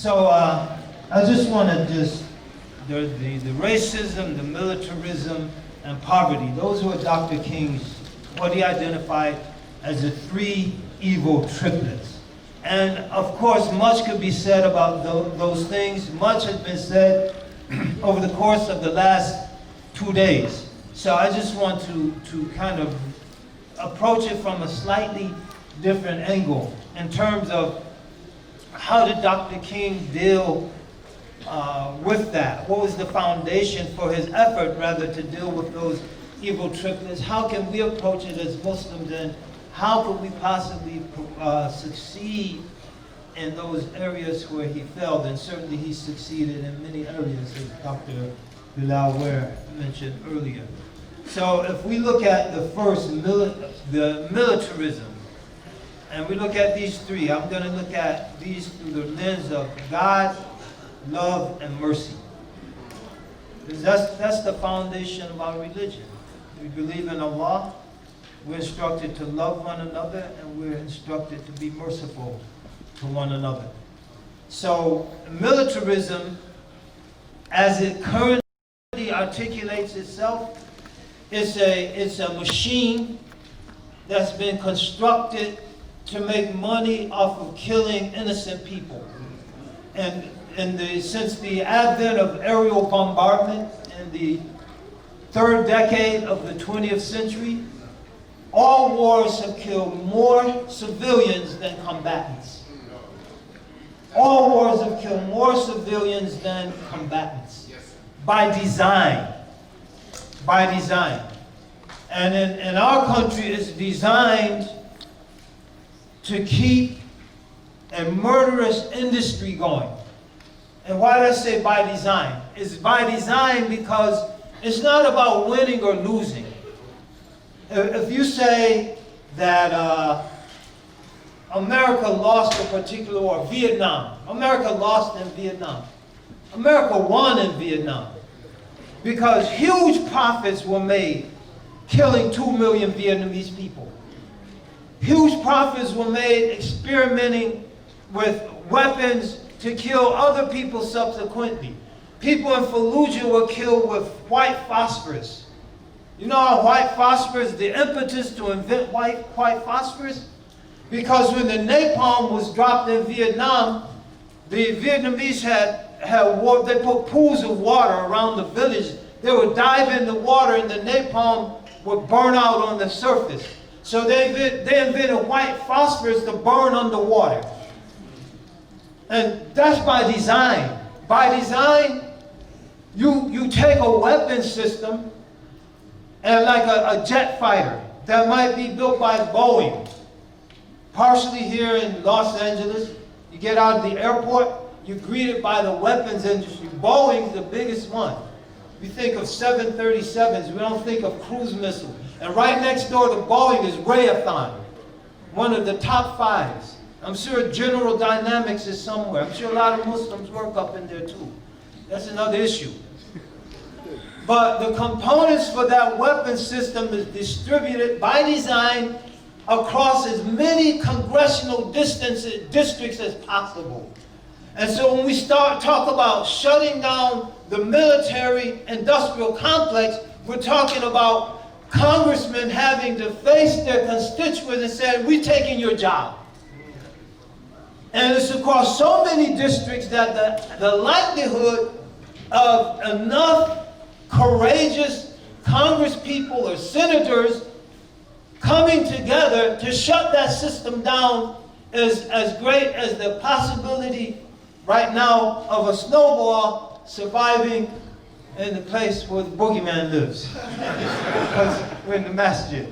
So I just want to the racism, the militarism, and poverty. Those were Dr. King's, what he identified as the three evil triplets. And of course, much could be said about those things. Much has been said over the course of the last 2 days. So I just want to kind of approach it from a slightly different angle in terms of how did Dr. King deal with that? What was the foundation for his effort, rather, to deal with those evil triplets? How can we approach it as Muslims, and how could we possibly succeed in those areas where he failed? And certainly he succeeded in many areas, as Dr. Bilal Ware mentioned earlier. So if we look at the first, the militarism, and we look at these three, I'm going to look at these through the lens of God, love, and mercy. Because that's the foundation of our religion. We believe in Allah, we're instructed to love one another, and we're instructed to be merciful to one another. So militarism, as it currently articulates itself, it's a machine that's been constructed to make money off of killing innocent people. And since the advent of aerial bombardment in the third decade of the 20th century, all wars have killed more civilians than combatants. All wars have killed more civilians than combatants. By design. By design. And in our country, it's designed to keep a murderous industry going. And why did I say by design? It's by design because it's not about winning or losing. If you say that America lost a particular war, Vietnam, America lost in Vietnam. America won in Vietnam because huge profits were made killing 2 million Vietnamese people. Huge profits were made experimenting with weapons to kill other people subsequently. People in Fallujah were killed with white phosphorus. You know how white phosphorus, the impetus to invent white phosphorus? Because when the napalm was dropped in Vietnam, the Vietnamese had war, they put pools of water around the village. They would dive in the water and the napalm would burn out on the surface. So they invented white phosphorus to burn underwater. And that's by design. By design, you take a weapon system, and like a jet fighter that might be built by Boeing, partially here in Los Angeles. You get out of the airport, you're greeted by the weapons industry. Boeing's the biggest one. We think of 737s, we don't think of cruise missiles. And right next door to Boeing is Raytheon, one of the top 5s. I'm sure General Dynamics is somewhere. I'm sure a lot of Muslims work up in there too. That's another issue. But the components for that weapon system is distributed by design across as many congressional districts as possible. And so when we talk about shutting down the military-industrial complex, we're talking about congressmen having to face their constituents and say, we're taking your job. And it's across so many districts that the likelihood of enough courageous congresspeople or senators coming together to shut that system down is as great as the possibility right now of a snowball surviving in the place where the boogeyman lives. Because we're in the masjid.